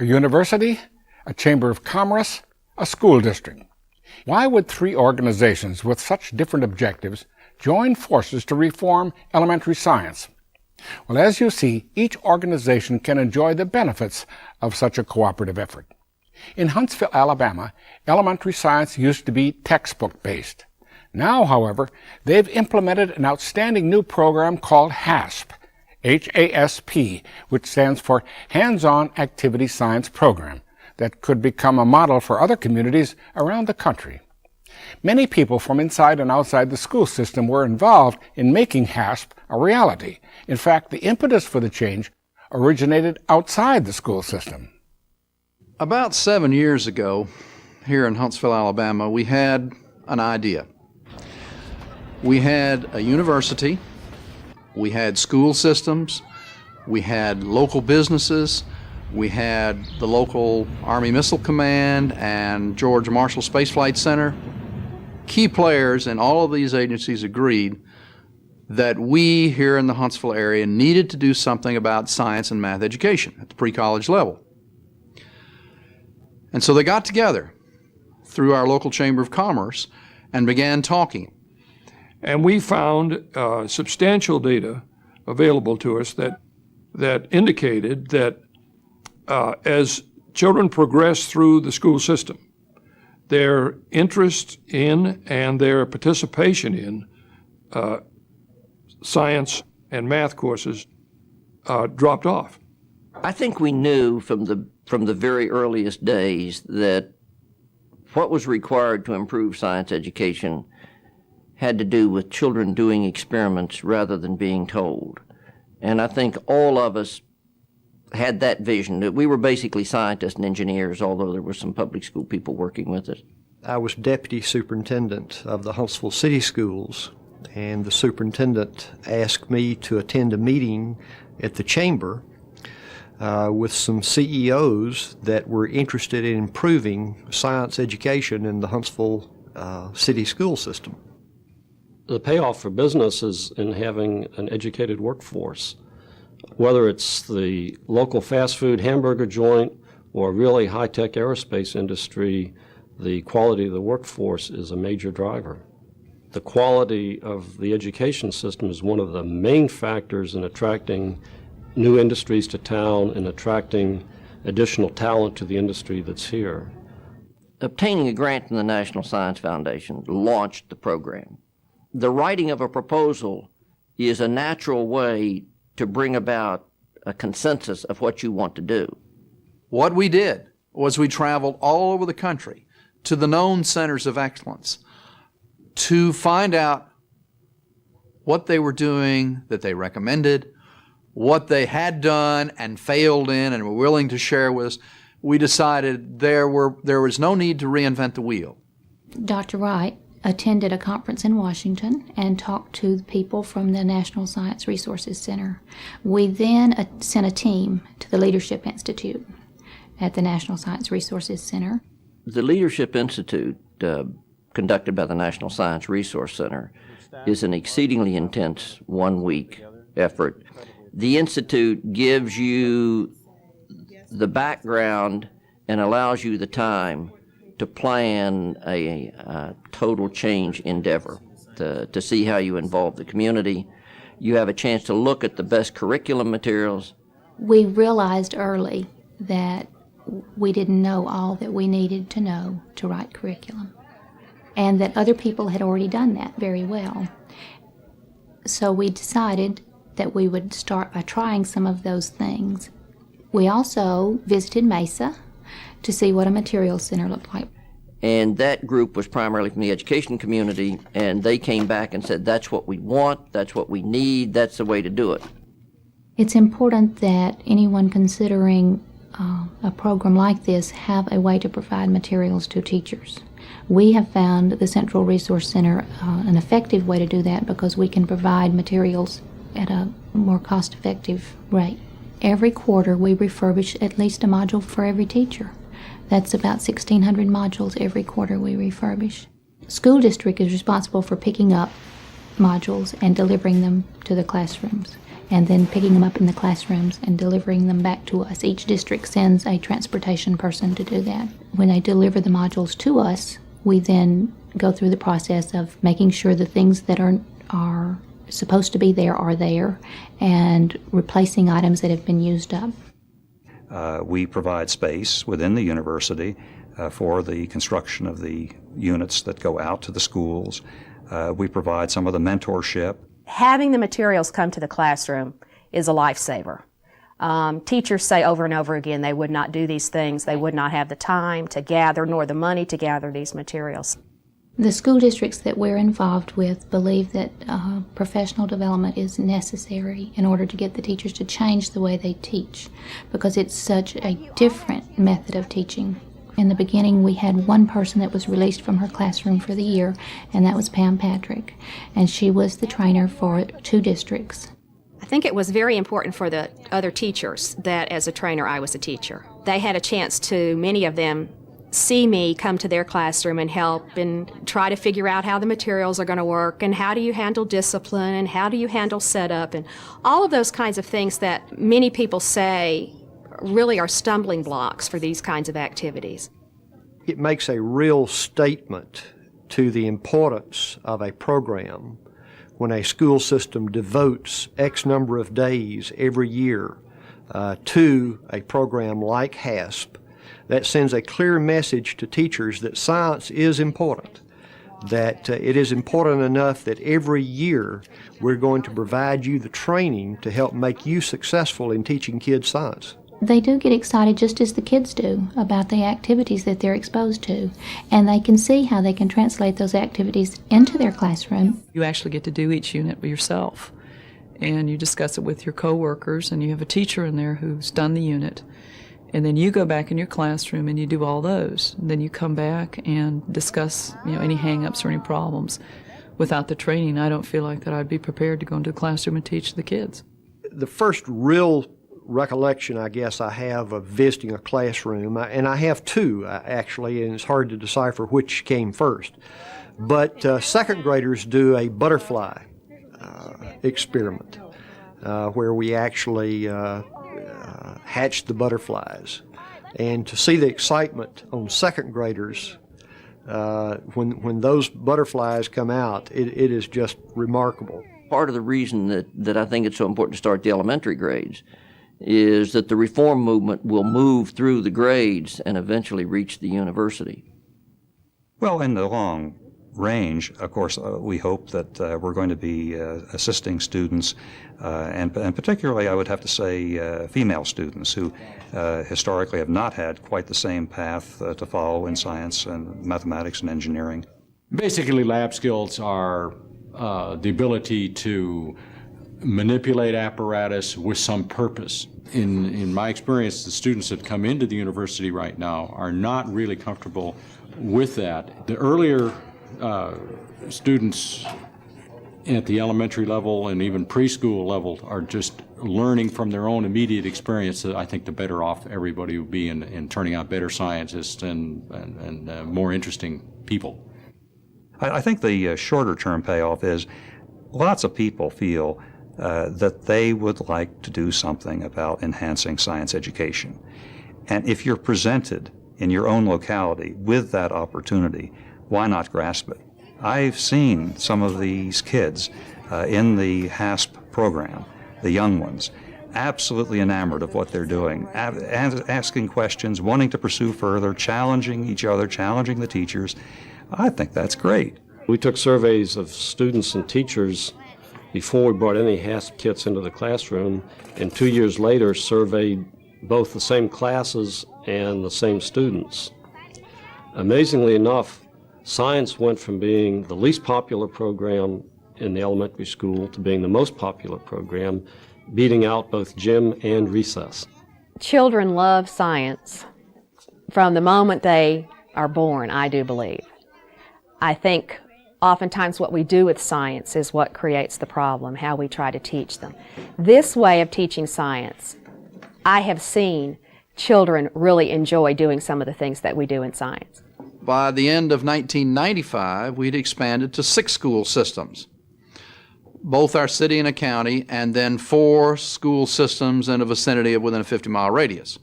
a university, a chamber of commerce, a school district. Why would three organizations with such different objectives join forces to reform elementary science? Well, as you see, each organization can enjoy the benefits of such a cooperative effort. In Huntsville, Alabama, elementary science used to be textbook-based. Now, however, they've implemented an outstanding new program called HASP, H-A-S-P, which stands for Hands-On Activity Science Program, that could become a model for other communities around the country. Many people from inside and outside the school system were involved in making HASP a reality. In fact, the impetus for the change originated outside the school system. About 7 years ago, here in Huntsville, Alabama, we had an idea. We had a university, we had school systems, we had local businesses, we had the local Army Missile Command and George Marshall Space Flight Center. Key players in all of these agencies agreed that we here in the Huntsville area needed to do something about science and math education at the pre-college level. And so they got together through our local Chamber of Commerce and began talking. And we found substantial data available to us that indicated that as children progress through the school system, their interest in and their participation in science and math courses dropped off. I think we knew from the very earliest days that what was required to improve science education had to do with children doing experiments rather than being told. And I think all of us had that vision, that we were basically scientists and engineers, although there were some public school people working with us. I was deputy superintendent of the Huntsville City Schools, and the superintendent asked me to attend a meeting at the chamber with some CEOs that were interested in improving science education in the Huntsville city school system. The payoff for business is in having an educated workforce. Whether it's the local fast food hamburger joint or really high-tech aerospace industry, the quality of the workforce is a major driver. The quality of the education system is one of the main factors in attracting new industries to town and attracting additional talent to the industry that's here. Obtaining a grant from the National Science Foundation launched the program. The writing of a proposal is a natural way to bring about a consensus of what you want to do. What we did was we traveled all over the country to the known centers of excellence to find out what they were doing that they recommended, what they had done and failed in and were willing to share with us. We decided there was no need to reinvent the wheel. Dr. Wright attended a conference in Washington and talked to the people from the National Science Resources Center. We then sent a team to the Leadership Institute at the National Science Resources Center. The Leadership Institute, conducted by the National Science Resource Center, is an exceedingly intense one-week effort. The Institute gives you the background and allows you the time to plan a total change endeavor, to see how you involve the community. You have a chance to look at the best curriculum materials. We realized early that we didn't know all that we needed to know to write curriculum, and that other people had already done that very well. So we decided that we would start by trying some of those things. We also visited Mesa to see what a materials center looked like. And that group was primarily from the education community, and they came back and said, that's what we want, that's what we need, that's the way to do it. It's important that anyone considering a program like this have a way to provide materials to teachers. We have found the Central Resource Center an effective way to do that because we can provide materials at a more cost-effective rate. Every quarter we refurbish at least a module for every teacher. That's about 1,600 modules every quarter we refurbish. School district is responsible for picking up modules and delivering them to the classrooms. and then picking them up in the classrooms and delivering them back to us. Each district sends a transportation person to do that. When they deliver the modules to us, we then go through the process of making sure the things that are supposed to be there are there, and replacing items that have been used up. We provide space within the university for the construction of the units that go out to the schools. We provide some of the mentorship. Having the materials come to the classroom is a lifesaver. Teachers say over and over again they would not do these things. They would not have the time to gather nor the money to gather these materials. The school districts that we're involved with believe that professional development is necessary in order to get the teachers to change the way they teach, because it's such a different method of teaching. In the beginning, we had one person that was released from her classroom for the year, and that was Pam Patrick, and she was the trainer for 2 districts. I think it was very important for the other teachers that as a trainer I was a teacher. They had a chance to, many of them, see me come to their classroom and help and try to figure out how the materials are going to work and how do you handle discipline and how do you handle setup and all of those kinds of things that many people say really are stumbling blocks for these kinds of activities. It makes a real statement to the importance of a program when a school system devotes X number of days every year to a program like HASP. That sends a clear message to teachers that science is important, that it is important enough that every year we're going to provide you the training to help make you successful in teaching kids science. They do get excited just as the kids do about the activities that they're exposed to, and they can see how they can translate those activities into their classroom. You actually get to do each unit by yourself, and you discuss it with your coworkers, and you have a teacher in there who's done the unit. And then you go back in your classroom and you do all those. And then you come back and discuss, any hang-ups or any problems. Without the training, I don't feel like that I'd be prepared to go into the classroom and teach the kids. The first real recollection, I guess, I have of visiting a classroom, and I have 2, actually, and it's hard to decipher which came first. But second graders do a butterfly experiment where we actually hatch the butterflies. And to see the excitement on second graders when those butterflies come out, it is just remarkable. Part of the reason that I think it's so important to start the elementary grades is that the reform movement will move through the grades and eventually reach the university. Well, in the long range, of course, we hope that we're going to be assisting students, and particularly, I would have to say, female students who historically have not had quite the same path to follow in science and mathematics and engineering. Basically, lab skills are the ability to manipulate apparatus with some purpose. In my experience, the students that come into the university right now are not really comfortable with that. The earlier students at the elementary level and even preschool level are just learning from their own immediate experience. I think the better off everybody would be in turning out better scientists and more interesting people. I think the shorter term payoff is lots of people feel that they would like to do something about enhancing science education. And if you're presented in your own locality with that opportunity, why not grasp it? I've seen some of these kids in the HASP program, the young ones, absolutely enamored of what they're doing, asking questions, wanting to pursue further, challenging each other, challenging the teachers. I think that's great. We took surveys of students and teachers before we brought any HASP kits into the classroom, and 2 years later surveyed both the same classes and the same students. Amazingly enough, science went from being the least popular program in the elementary school to being the most popular program, beating out both gym and recess. Children love science from the moment they are born, I do believe. I think oftentimes what we do with science is what creates the problem, how we try to teach them. This way of teaching science, I have seen children really enjoy doing some of the things that we do in science. By the end of 1995, we'd expanded to 6 school systems. both our city and a county, and then 4 school systems in a vicinity of within a 50-mile radius.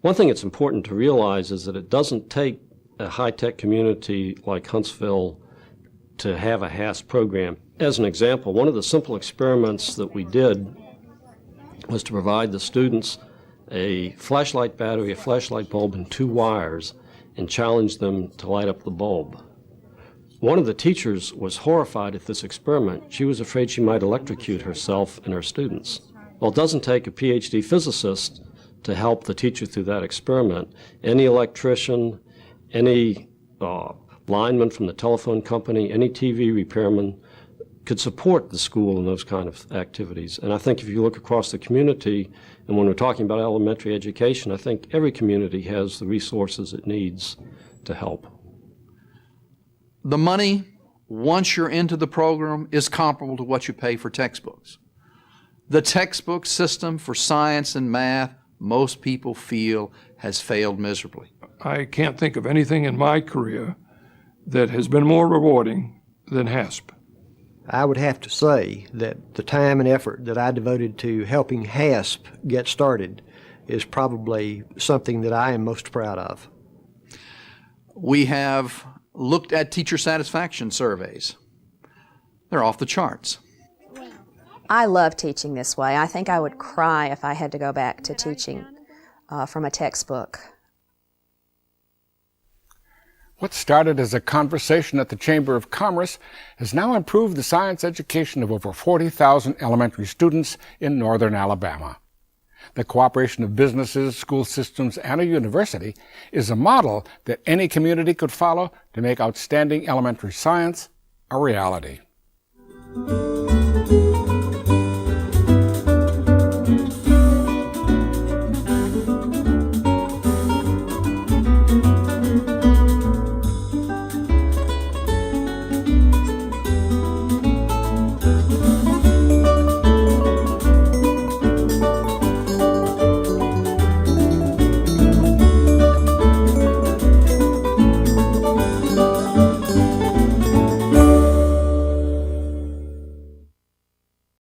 One thing that's important to realize is that it doesn't take a high-tech community like Huntsville to have a HASP program. As an example, one of the simple experiments that we did was to provide the students a flashlight battery, a flashlight bulb, and 2 wires, and challenge them to light up the bulb. One of the teachers was horrified at this experiment. She was afraid she might electrocute herself and her students. Well, it doesn't take a PhD physicist to help the teacher through that experiment. Any electrician, any lineman from the telephone company, any TV repairman could support the school in those kind of activities. And I think if you look across the community, and when we're talking about elementary education, I think every community has the resources it needs to help. The money, once you're into the program, is comparable to what you pay for textbooks. The textbook system for science and math, most people feel, has failed miserably. I can't think of anything in my career that has been more rewarding than HASP. I would have to say that the time and effort that I devoted to helping HASP get started is probably something that I am most proud of. We have looked at teacher satisfaction surveys. They're off the charts. I love teaching this way. I think I would cry if I had to go back to teaching from a textbook. What started as a conversation at the Chamber of Commerce has now improved the science education of over 40,000 elementary students in northern Alabama. The cooperation of businesses, school systems, and a university is a model that any community could follow to make outstanding elementary science a reality.